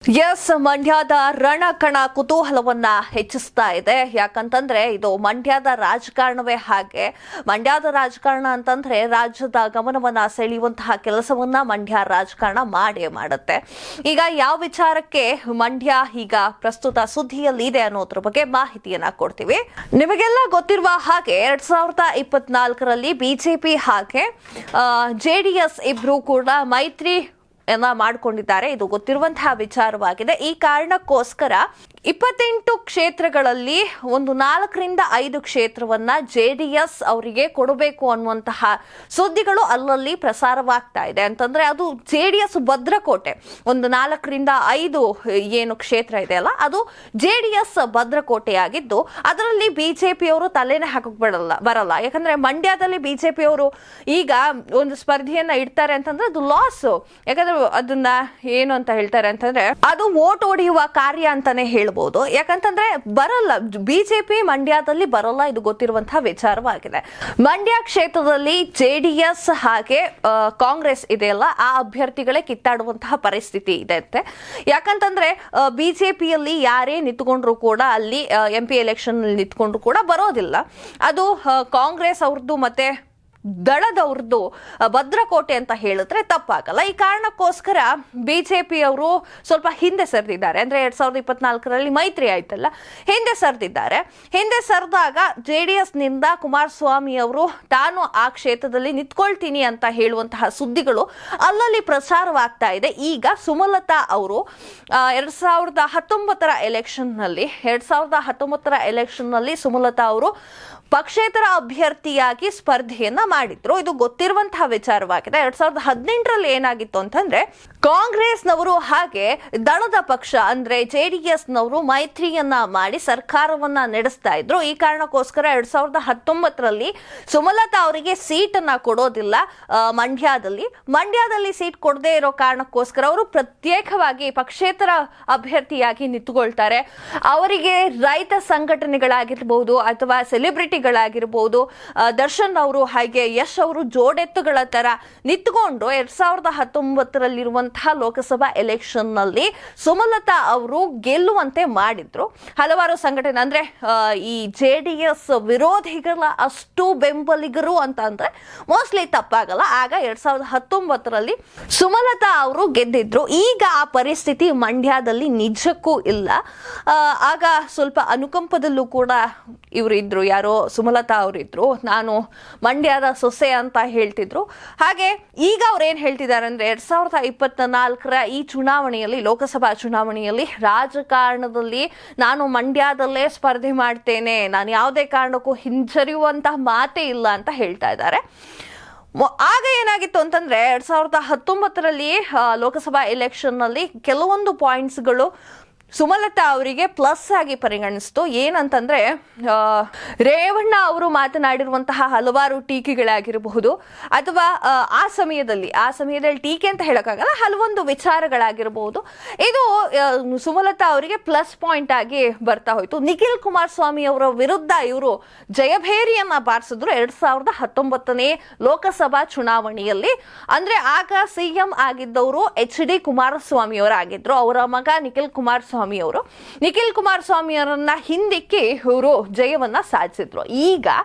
S, ಮಂಡ್ಯದ ರಣಕಣ ಕುತೂಹಲವನ್ನ ಹೆಚ್ಚಿಸ್ತಾ ಇದೆ. ಯಾಕಂತಂದ್ರೆ ಇದು ಮಂಡ್ಯದ ರಾಜಕಾರಣವೇ ಹಾಗೆ. ಮಂಡ್ಯದ ರಾಜಕಾರಣ ಅಂತಂದ್ರೆ ರಾಜ್ಯದ ಗಮನವನ್ನ ಸೆಳೆಯುವಂತಹ ಕೆಲಸವನ್ನ ಮಂಡ್ಯ ರಾಜಕಾರಣ ಮಾಡೇ ಮಾಡುತ್ತೆ. ಈಗ ಯಾವ ವಿಚಾರಕ್ಕೆ ಮಂಡ್ಯ ಈಗ ಪ್ರಸ್ತುತ ಸುದ್ದಿಯಲ್ಲಿ ಇದೆ ಅನ್ನೋದ್ರ ಬಗ್ಗೆ ಮಾಹಿತಿಯನ್ನ ಕೊಡ್ತೀವಿ. ನಿಮಗೆಲ್ಲ ಗೊತ್ತಿರುವ ಹಾಗೆ 2024ರಲ್ಲಿ ಬಿಜೆಪಿ ಹಾಗೆ ಜೆಡಿಎಸ್ ಇಬ್ರು ಕೂಡ ಮೈತ್ರಿ ಮಾಡಿಕೊಂಡಿದ್ದಾರೆ. ಇದು ಗೊತ್ತಿರುವಂತಹ ವಿಚಾರವಾಗಿದೆ. ಈ ಕಾರಣಕ್ಕೋಸ್ಕರ 28 ಕ್ಷೇತ್ರಗಳಲ್ಲಿ ಒಂದು 4ರಿಂದ 5 ಕ್ಷೇತ್ರವನ್ನ ಜೆಡಿಎಸ್ ಅವರಿಗೆ ಕೊಡಬೇಕು ಅನ್ನುವಂತಹ ಸುದ್ದಿಗಳು ಅಲ್ಲಲ್ಲಿ ಪ್ರಸಾರವಾಗ್ತಾ ಇದೆ. ಅಂತಂದ್ರೆ ಅದು ಜೆಡಿಎಸ್ ಭದ್ರಕೋಟೆ. ಒಂದು 4ರಿಂದ 5 ಏನು ಕ್ಷೇತ್ರ ಇದೆ ಅಲ್ಲ, ಅದು ಜೆಡಿಎಸ್ ಭದ್ರಕೋಟೆಯಾಗಿದ್ದು ಅದರಲ್ಲಿ ಬಿಜೆಪಿಯವರು ತಲೆನೇ ಹಾಕಕ್ ಬರಲ್ಲ. ಯಾಕಂದ್ರೆ ಮಂಡ್ಯದಲ್ಲಿ ಬಿಜೆಪಿಯವರು ಈಗ ಒಂದು ಸ್ಪರ್ಧೆಯನ್ನ ಇಡ್ತಾರೆ ಅಂತಂದ್ರೆ ಅದು ಲಾಸ್. ಯಾಕಂದ್ರೆ ಅದನ್ನ ಏನು ಅಂತ ಹೇಳ್ತಾರೆ ಅಂತಂದ್ರೆ ಅದು ವೋಟ್ ಹೊಡೆಯುವ ಕಾರ್ಯ ಅಂತಾನೆ ಹೇಳ್ಬೋದು. ಯಾಕಂತಂದ್ರೆ ಬರಲ್ಲ, ಬಿಜೆಪಿ ಮಂಡ್ಯದಲ್ಲಿ ಬರಲ್ಲ. ಇದು ಗೊತ್ತಿರುವಂತಹ ವಿಚಾರವಾಗಿದೆ. ಮಂಡ್ಯ ಕ್ಷೇತ್ರದಲ್ಲಿ ಜೆಡಿಎಸ್ ಹಾಗೆ ಕಾಂಗ್ರೆಸ್ ಇದೆಯಲ್ಲ, ಆ ಅಭ್ಯರ್ಥಿಗಳೇ ಕಿತ್ತಾಡುವಂತಹ ಪರಿಸ್ಥಿತಿ ಇದೆ ಅಂತೆ. ಯಾಕಂತಂದ್ರೆ ಬಿಜೆಪಿಯಲ್ಲಿ ಯಾರೇ ನಿಂತ್ಕೊಂಡ್ರು ಕೂಡ ಅಲ್ಲಿ MP ಎಲೆಕ್ಷನ್ ನಿಂತ್ಕೊಂಡ್ರು ಕೂಡ ಬರೋದಿಲ್ಲ. ಅದು ಕಾಂಗ್ರೆಸ್ ಅವ್ರದ್ದು ಮತ್ತೆ ದಳದವ್ರದ್ದು ಭದ್ರಕೋಟೆ ಅಂತ ಹೇಳಿದ್ರೆ ತಪ್ಪಾಗಲ್ಲ. ಈ ಕಾರಣಕ್ಕೋಸ್ಕರ ಬಿಜೆಪಿ ಅವರು ಸ್ವಲ್ಪ ಹಿಂದೆ ಸರಿದಿದ್ದಾರೆ. ಅಂದ್ರೆ 2024ರಲ್ಲಿ ಮೈತ್ರಿ ಆಯ್ತಲ್ಲ, ಹಿಂದೆ ಸರಿದಿದ್ದಾರೆ. ಹಿಂದೆ ಸರಿದಾಗ JDS ನಿಂದ ಕುಮಾರಸ್ವಾಮಿ ಅವರು ತಾನು ಆ ಕ್ಷೇತ್ರದಲ್ಲಿ ನಿಂತ್ಕೊಳ್ತೀನಿ ಅಂತ ಹೇಳುವಂತಹ ಸುದ್ದಿಗಳು ಅಲ್ಲಲ್ಲಿ ಪ್ರಚಾರವಾಗ್ತಾ ಇದೆ. ಈಗ ಸುಮಲತಾ ಅವರು 2019ರ ಎಲೆಕ್ಷನ್ ನಲ್ಲಿ ಸುಮಲತಾ ಅವರು ಪಕ್ಷೇತರ ಅಭ್ಯರ್ಥಿಯಾಗಿ ಸ್ಪರ್ಧೆಯನ್ನ ಮಾಡಿದ್ರು. ಇದು ಗೊತ್ತಿರುವಂತಹ ವಿಚಾರವಾಗಿದೆ. 2018ರಲ್ಲಿ ಏನಾಗಿತ್ತು ಅಂತಂದ್ರೆ ಕಾಂಗ್ರೆಸ್ನವರು ಹಾಗೆ ದಳದ ಪಕ್ಷ ಅಂದ್ರೆ JDSನವರು ಮೈತ್ರಿಯನ್ನ ಮಾಡಿ ಸರ್ಕಾರವನ್ನ ನಡೆಸ್ತಾ ಇದ್ರು. ಈ ಕಾರಣಕ್ಕೋಸ್ಕರ 2019ರಲ್ಲಿ ಸುಮಲತಾ ಅವರಿಗೆ ಸೀಟ್ ಅನ್ನ ಕೊಡೋದಿಲ್ಲ. ಮಂಡ್ಯದಲ್ಲಿ ಸೀಟ್ ಕೊಡದೇ ಇರೋ ಕಾರಣಕ್ಕೋಸ್ಕರ ಅವರು ಪ್ರತ್ಯೇಕವಾಗಿ ಪಕ್ಷೇತರ ಅಭ್ಯರ್ಥಿಯಾಗಿ ನಿಂತುಕೊಳ್ತಾರೆ. ಅವರಿಗೆ ರೈತ ಸಂಘಟನೆಗಳಾಗಿರ್ಬಹುದು ಅಥವಾ ಸೆಲೆಬ್ರಿಟಿಗಳಾಗಿರ್ಬಹುದು, ದರ್ಶನ್ ಅವರು ಹಾಗೆ ಯಶ್ ಅವರು ಜೋಡೆತ್ತುಗಳ ತರ ನಿಂತ್ಕೊಂಡು 2019ರಲ್ಲಿರುವಂತಹ ಲೋಕಸಭಾ ಎಲೆಕ್ಷನ್ ನಲ್ಲಿ ಸುಮಲತಾ ಅವರು ಗೆಲ್ಲುವಂತೆ ಮಾಡಿದ್ರು. ಹಲವಾರು ಸಂಘಟನೆ ಅಂದ್ರೆ ಈ JDS ವಿರೋಧಿಗಳ ಅಷ್ಟು ಬೆಂಬಲಿಗರು ಅಂತ ಅಂದ್ರೆ ಮೋಸ್ಟ್ಲಿ ತಪ್ಪಾಗಲ್ಲ. ಆಗ 2019ರಲ್ಲಿ ಸುಮಲತಾ ಅವರು ಗೆದ್ದಿದ್ರು. ಈಗ ಆ ಪರಿಸ್ಥಿತಿ ಮಂಡ್ಯದಲ್ಲಿ ನಿಜಕ್ಕೂ ಇಲ್ಲ. ಆಗ ಸ್ವಲ್ಪ ಅನುಕಂಪದಲ್ಲೂ ಕೂಡ ಇವರು ಇದ್ರು, ಯಾರೋ ಸುಮಲತಾ ಅವರಿದ್ರು. ನಾನು ಮಂಡ್ಯದ ಸೊಸೆ ಅಂತ ಹೇಳ್ತಿದ್ರು. ಹಾಗೆ ಈಗ ಅವ್ರು ಏನ್ ಹೇಳ್ತಿದ್ದಾರೆ ಅಂದ್ರೆ 2024ರ ಈ ಚುನಾವಣೆಯಲ್ಲಿ, ಲೋಕಸಭಾ ಚುನಾವಣೆಯಲ್ಲಿ ರಾಜಕಾರಣದಲ್ಲಿ ನಾನು ಮಂಡ್ಯದಲ್ಲೇ ಸ್ಪರ್ಧೆ ಮಾಡ್ತೇನೆ, ನಾನು ಯಾವುದೇ ಕಾರಣಕ್ಕೂ ಹಿಂಜರಿಯುವಂತಹ ಮಾತೇ ಇಲ್ಲ ಅಂತ ಹೇಳ್ತಾ ಇದ್ದಾರೆ. ಆಗ ಏನಾಗಿತ್ತು ಅಂತಂದ್ರೆ 2019ರಲ್ಲಿ ಲೋಕಸಭಾ ಎಲೆಕ್ಷನ್ ನಲ್ಲಿ ಕೆಲವೊಂದು ಪಾಯಿಂಟ್ಸ್ಗಳು ಸುಮಲತಾ ಅವರಿಗೆ ಪ್ಲಸ್ ಆಗಿ ಪರಿಗಣಿಸ್ತು. ಏನಂತಂದ್ರೆ ರೇವಣ್ಣ ಅವರು ಮಾತನಾಡಿರುವಂತಹ ಹಲವಾರು ಟೀಕೆಗಳಾಗಿರಬಹುದು ಅಥವಾ ಆ ಸಮಯದಲ್ಲಿ ಟೀಕೆ ಅಂತ ಹೇಳಕ್ಕಾಗಲ್ಲ, ಹಲವೊಂದು ವಿಚಾರಗಳಾಗಿರಬಹುದು. ಇದು ಸುಮಲತಾ ಅವರಿಗೆ ಪ್ಲಸ್ ಪಾಯಿಂಟ್ ಆಗಿ ಬರ್ತಾ ಹೋಯ್ತು. ನಿಖಿಲ್ ಕುಮಾರಸ್ವಾಮಿ ಅವರ ವಿರುದ್ಧ ಇವರು ಜಯಭೇರಿಯನ್ನ ಬಾರಿಸಿದ್ರು 2019ನೇ ಲೋಕಸಭಾ ಚುನಾವಣೆಯಲ್ಲಿ. ಅಂದ್ರೆ ಆಗ CM ಆಗಿದ್ದವರು HD ಕುಮಾರಸ್ವಾಮಿ ಅವರಾಗಿದ್ರು. ಅವರ ಮಗ ನಿಖಿಲ್ ಕುಮಾರಸ್ವಾಮಿ ಅವರನ್ನ ಹಿಂದಿಕ್ಕಿ ಇವರು ಜಯವನ್ನ ಸಾಧಿಸಿದ್ರು.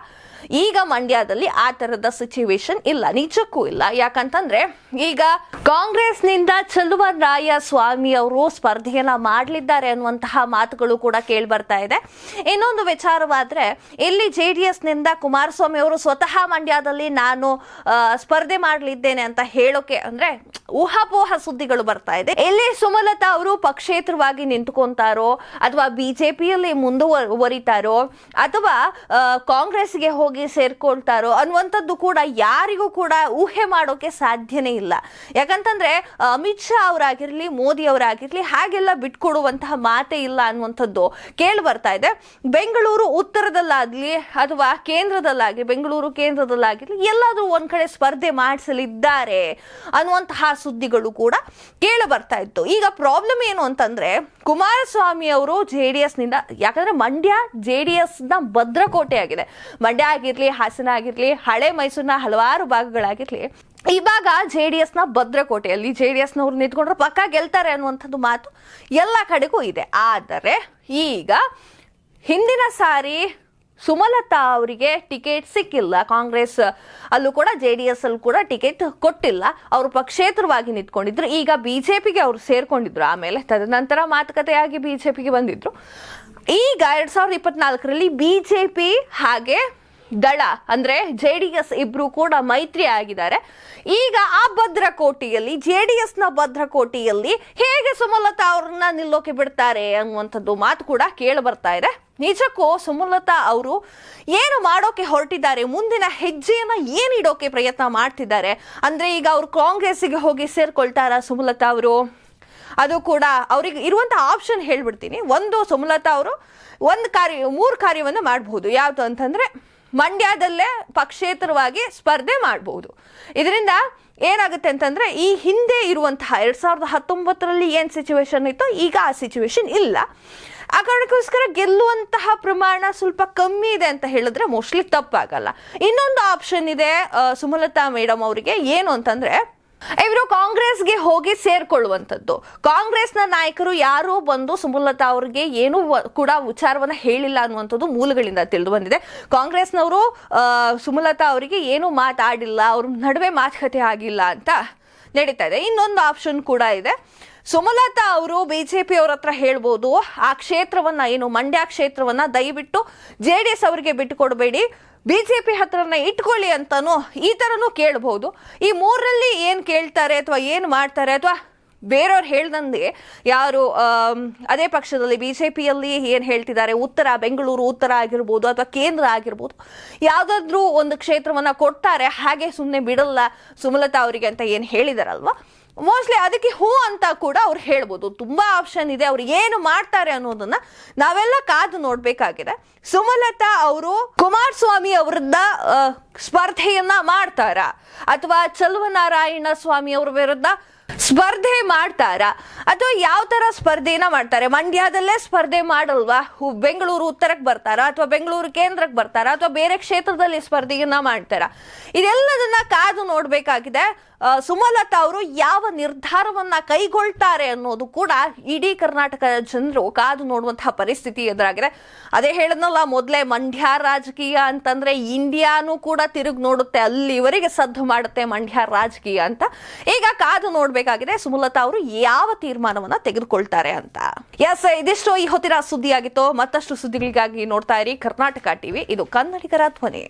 ಈಗ ಮಂಡ್ಯದಲ್ಲಿ ಆ ತರದ ಸಿಚುವೇಶನ್ ಇಲ್ಲ, ನಿಜಕ್ಕೂ ಇಲ್ಲ. ಯಾಕಂತಂದ್ರೆ ಈಗ ಕಾಂಗ್ರೆಸ್ನಿಂದ ಚಲುವರಾಯ ಸ್ವಾಮಿ ಅವರು ಸ್ಪರ್ಧೆಯನ್ನ ಮಾಡಲಿದ್ದಾರೆ ಅನ್ನುವಂತಹ ಮಾತುಗಳು ಕೂಡ ಕೇಳಿ ಬರ್ತಾ ಇದೆ. ಇನ್ನೊಂದು ವಿಚಾರವಾದ್ರೆ ಇಲ್ಲಿ JDSನಿಂದ ಕುಮಾರಸ್ವಾಮಿ ಅವರು ಸ್ವತಃ ಮಂಡ್ಯದಲ್ಲಿ ನಾನು ಸ್ಪರ್ಧೆ ಮಾಡಲಿದ್ದೇನೆ ಅಂತ ಹೇಳೋಕೆ ಅಂದ್ರೆ ಊಹಾಪೋಹ ಸುದ್ದಿಗಳು ಬರ್ತಾ ಇದೆ. ಇಲ್ಲಿ ಸುಮಲತಾ ಅವರು ಪಕ್ಷೇತರವಾಗಿ ನಿಂತುಕೊಂತಾರೋ ಅಥವಾ ಬಿಜೆಪಿಯಲ್ಲಿ ಮುಂದುವರಿತಾರೋ ಅಥವಾ ಕಾಂಗ್ರೆಸ್ಗೆ ಹೋಗಿ ಸೇರ್ಕೊಳ್ತಾರೋ ಅನ್ನುವಂಥದ್ದು ಕೂಡ ಯಾರಿಗೂ ಕೂಡ ಊಹೆ ಮಾಡೋಕೆ ಸಾಧ್ಯನೇ ಇಲ್ಲ. ಯಾಕಂತಂದ್ರೆ ಅಮಿತ್ ಶಾ ಅವರಾಗಿರ್ಲಿ, ಮೋದಿ ಅವರಾಗಿರ್ಲಿ ಹಾಗೆಲ್ಲ ಬಿಟ್ಕೊಡುವಂತಹ ಮಾತೇ ಇಲ್ಲ ಅನ್ನುವಂಥದ್ದು ಕೇಳಿ ಬರ್ತಾ ಇದೆ. ಬೆಂಗಳೂರು ಉತ್ತರದಲ್ಲಾಗ್ಲಿ ಅಥವಾ ಬೆಂಗಳೂರು ಕೇಂದ್ರದಲ್ಲಾಗಿರ್ಲಿ ಎಲ್ಲಾದ್ರೂ ಒಂದ್ ಕಡೆ ಸ್ಪರ್ಧೆ ಮಾಡಿಸಲಿದ್ದಾರೆ ಅನ್ನುವಂತಹ ಸುದ್ದಿಗಳು ಕೂಡ ಕೇಳಿ ಬರ್ತಾ ಇತ್ತು. ಈಗ ಪ್ರಾಬ್ಲಮ್ ಏನು ಅಂತಂದ್ರೆ ಕುಮಾರಸ್ವಾಮಿ ಅವರು JDSನಿಂದ, ಯಾಕಂದ್ರೆ ಮಂಡ್ಯ JDSನ ಭದ್ರಕೋಟೆ ಆಗಿದೆ. ಮಂಡ್ಯ ಆಗಿರ್ಲಿ, ಹಾಸನ ಆಗಿರ್ಲಿ, ಹಳೆ ಮೈಸೂರಿನ ಹಲವಾರು ಭಾಗಗಳಾಗಿರ್ಲಿ ಇವಾಗ JDS ನ ಭದ್ರಕೋಟೆಯಲ್ಲಿ JDS ನವರು ನಿಂತ್ಕೊಂಡ್ರೆ ಪಕ್ಕ ಗೆಲ್ತಾರೆ ಅನ್ನುವಂಥದ್ದು ಮಾತು ಎಲ್ಲ ಕಡೆಗೂ ಇದೆ. ಆದರೆ ಈಗ ಹಿಂದಿನ ಸಾರಿ ಸುಮಲತಾ ಅವರಿಗೆ ಟಿಕೆಟ್ ಸಿಕ್ಕಿಲ್ಲ, ಕಾಂಗ್ರೆಸ್ ಅಲ್ಲೂ ಕೂಡ JDS ಅಲ್ಲೂ ಕೂಡ ಟಿಕೆಟ್ ಕೊಟ್ಟಿಲ್ಲ, ಅವರು ಪಕ್ಷೇತರವಾಗಿ ನಿಂತ್ಕೊಂಡಿದ್ರು. ಈಗ ಬಿಜೆಪಿಗೆ ಅವರು ಸೇರ್ಕೊಂಡಿದ್ರು, ಆಮೇಲೆ ತದನಂತರ ಮಾತುಕತೆಯಾಗಿ ಬಿಜೆಪಿಗೆ ಬಂದಿದ್ರು. ಈಗ 2024ರಲ್ಲಿ ಬಿಜೆಪಿ ಹಾಗೆ ದಳ ಅಂದ್ರೆ JDS ಇಬ್ರು ಕೂಡ ಮೈತ್ರಿ ಆಗಿದ್ದಾರೆ. ಈಗ ಆ ಭದ್ರಕೋಟೆಯಲ್ಲಿ JDS ನ ಭದ್ರಕೋಟೆಯಲ್ಲಿ ಹೇಗೆ ಸುಮಲತಾ ಅವ್ರನ್ನ ನಿಲ್ಲೋಕೆ ಬಿಡ್ತಾರೆ ಅನ್ನುವಂಥದ್ದು ಮಾತು ಕೂಡ ಕೇಳಿ ಬರ್ತಾ ಇದೆ. ನಿಜಕ್ಕೂ ಸುಮಲತಾ ಅವರು ಏನು ಮಾಡೋಕೆ ಹೊರಟಿದ್ದಾರೆ, ಮುಂದಿನ ಹೆಜ್ಜೆಯನ್ನ ಏನು ಇಡೋಕೆ ಪ್ರಯತ್ನ ಮಾಡ್ತಿದ್ದಾರೆ ಅಂದ್ರೆ, ಈಗ ಅವರು ಕಾಂಗ್ರೆಸ್ಸಿಗೆ ಹೋಗಿ ಸೇರ್ಕೊಳ್ತಾರ ಸುಮಲತಾ ಅವರು? ಅದು ಕೂಡ ಅವ್ರಿಗೆ ಇರುವಂತಹ ಆಪ್ಷನ್ ಹೇಳ್ಬಿಡ್ತೀನಿ. ಒಂದು, ಸುಮಲತಾ ಅವರು ಮೂರು ಕಾರ್ಯವನ್ನು ಮಾಡಬಹುದು. ಯಾವುದು ಅಂತಂದ್ರೆ ಮಂಡ್ಯದಲ್ಲೇ ಪಕ್ಷೇತರವಾಗಿ ಸ್ಪರ್ಧೆ ಮಾಡಬಹುದು. ಇದರಿಂದ ಏನಾಗುತ್ತೆ ಅಂತಂದ್ರೆ, ಈ ಹಿಂದೆ ಇರುವಂತಹ 2019ರಲ್ಲಿ ಏನ್ ಸಿಚುವೇಶನ್ ಇತ್ತು, ಈಗ ಆ ಸಿಚುವೇಶನ್ ಇಲ್ಲ. ಆ ಕಾರಣಕ್ಕೋಸ್ಕರ ಗೆಲ್ಲುವಂತಹ ಪ್ರಮಾಣ ಸ್ವಲ್ಪ ಕಮ್ಮಿ ಇದೆ ಅಂತ ಹೇಳಿದ್ರೆ ಮೋಸ್ಟ್ಲಿ ತಪ್ಪಾಗಲ್ಲ. ಇನ್ನೊಂದು ಆಪ್ಷನ್ ಇದೆ ಸುಮಲತಾ ಮೇಡಮ್ ಅವರಿಗೆ, ಏನು ಅಂತಂದ್ರೆ ಇವರು ಕಾಂಗ್ರೆಸ್ಗೆ ಹೋಗಿ ಸೇರ್ಕೊಳ್ಳುವಂಥದ್ದು. ಕಾಂಗ್ರೆಸ್ನ ನಾಯಕರು ಯಾರು ಬಂದು ಸುಮಲತಾ ಅವರಿಗೆ ಏನೂ ಕೂಡ ವಿಚಾರವನ್ನ ಹೇಳಿಲ್ಲ ಅನ್ನುವಂಥದ್ದು ಮೂಲಗಳಿಂದ ತಿಳಿದು ಬಂದಿದೆ. ಕಾಂಗ್ರೆಸ್ನವರು ಸುಮಲತಾ ಅವರಿಗೆ ಏನೂ ಮಾತಾಡಿಲ್ಲ, ಅವ್ರ ನಡುವೆ ಮಾತುಕತೆ ಆಗಿಲ್ಲ ಅಂತ ನಡೀತಾ ಇದೆ. ಇನ್ನೊಂದು ಆಪ್ಷನ್ ಕೂಡ ಇದೆ, ಸುಮಲತಾ ಅವರು ಬಿಜೆಪಿ ಅವ್ರ ಹತ್ರ ಹೇಳ್ಬೋದು, ಆ ಕ್ಷೇತ್ರವನ್ನ ಏನು ಮಂಡ್ಯ ಕ್ಷೇತ್ರವನ್ನ ದಯವಿಟ್ಟು JDS ಅವರಿಗೆ ಬಿಟ್ಟು ಕೊಡಬೇಡಿ, ಬಿಜೆಪಿ ಹತ್ರನ ಇಟ್ಕೊಳ್ಳಿ ಅಂತಾನು ಈ ತರನು ಕೇಳಬಹುದು. ಈ ಮೂರರಲ್ಲಿ ಏನ್ ಕೇಳ್ತಾರೆ ಅಥವಾ ಏನ್ ಮಾಡ್ತಾರೆ, ಅಥವಾ ಬೇರೆಯವ್ರು ಹೇಳ್ದಂಗೆ ಯಾರು ಅದೇ ಪಕ್ಷದಲ್ಲಿ ಬಿಜೆಪಿಯಲ್ಲಿ ಏನ್ ಹೇಳ್ತಿದ್ದಾರೆ, ಬೆಂಗಳೂರು ಉತ್ತರ ಆಗಿರ್ಬೋದು ಅಥವಾ ಕೇಂದ್ರ ಆಗಿರ್ಬೋದು, ಯಾವ್ದಾದ್ರು ಒಂದು ಕ್ಷೇತ್ರವನ್ನ ಕೊಡ್ತಾರೆ, ಹಾಗೆ ಸುಮ್ಮನೆ ಬಿಡಲ್ಲ ಸುಮಲತಾ ಅವರಿಗೆ ಅಂತ ಏನ್ ಹೇಳಿದಾರಲ್ವಾ, ಮೋಸ್ಟ್ಲಿ ಅದಕ್ಕೆ ಹೂ ಅಂತ ಕೂಡ ಅವ್ರು ಹೇಳ್ಬೋದು. ತುಂಬಾ ಆಪ್ಷನ್ ಇದೆ, ಅವ್ರು ಏನು ಮಾಡ್ತಾರೆ ಅನ್ನೋದನ್ನ ನಾವೆಲ್ಲ ಕಾದು ನೋಡ್ಬೇಕಾಗಿದೆ. ಸುಮಲತಾ ಅವರು ಕುಮಾರಸ್ವಾಮಿ ಅವರನ್ನ ಸ್ಪರ್ಧೆಯನ್ನ ಮಾಡ್ತಾರಾ, ಅಥವಾ ಚಲುವನಾರಾಯಣ ಸ್ವಾಮಿ ಅವರ ವಿರುದ್ಧ ಸ್ಪರ್ಧೆ ಮಾಡ್ತಾರಾ, ಅಥವಾ ಯಾವ ತರ ಸ್ಪರ್ಧೆನ ಮಾಡ್ತಾರೆ? ಮಂಡ್ಯದಲ್ಲೇ ಸ್ಪರ್ಧೆ ಮಾಡಲ್ವಾ? ಬೆಂಗಳೂರು ಉತ್ತರಕ್ಕೆ ಬರ್ತಾರಾ, ಅಥವಾ ಬೆಂಗಳೂರು ಕೇಂದ್ರಕ್ಕೆ ಬರ್ತಾರಾ, ಅಥವಾ ಬೇರೆ ಕ್ಷೇತ್ರದಲ್ಲಿ ಸ್ಪರ್ಧೆಯನ್ನ ಮಾಡ್ತಾರಾ? ಇದೆಲ್ಲದನ್ನ ಕಾದು ನೋಡ್ಬೇಕಾಗಿದೆ. ಸುಮಲತಾ ಅವರು ಯಾವ ನಿರ್ಧಾರವನ್ನ ಕೈಗೊಳ್ತಾರೆ ಅನ್ನೋದು ಕೂಡ ಇಡೀ ಕರ್ನಾಟಕದ ಜನರು ಕಾದು ನೋಡುವಂತಹ ಪರಿಸ್ಥಿತಿ ಎದುರಾಗಿದೆ. ಅದೇ ಹೇಳದ್ನಲ್ಲ ಮೊದಲೇ, ಮಂಡ್ಯ ರಾಜಕೀಯ ಅಂತಂದ್ರೆ ಇಂಡಿಯಾನು ಕೂಡ ತಿರುಗಿ ನೋಡುತ್ತೆ, ಅಲ್ಲಿವರೆಗೆ ಸದ್ದು ಮಾಡುತ್ತೆ ಮಂಡ್ಯ ರಾಜಕೀಯ ಅಂತ. ಈಗ ಕಾದು ನೋಡ್ಬೇಕಾಗಿದೆ ಸುಮಲತಾ ಅವರು ಯಾವ ತೀರ್ಮಾನವನ್ನ ತೆಗೆದುಕೊಳ್ತಾರೆ ಅಂತ. ಎಸ್, ಇದಿಷ್ಟು ಈ ಹೊತ್ತಿನ ಸುದ್ದಿಯಾಗಿತ್ತು. ಮತ್ತಷ್ಟು ಸುದ್ದಿಗಳಿಗಾಗಿ ನೋಡ್ತಾ ಇರಿ ಕರ್ನಾಟಕ ಟಿವಿ, ಇದು ಕನ್ನಡಿಗರ ಧ್ವನಿ.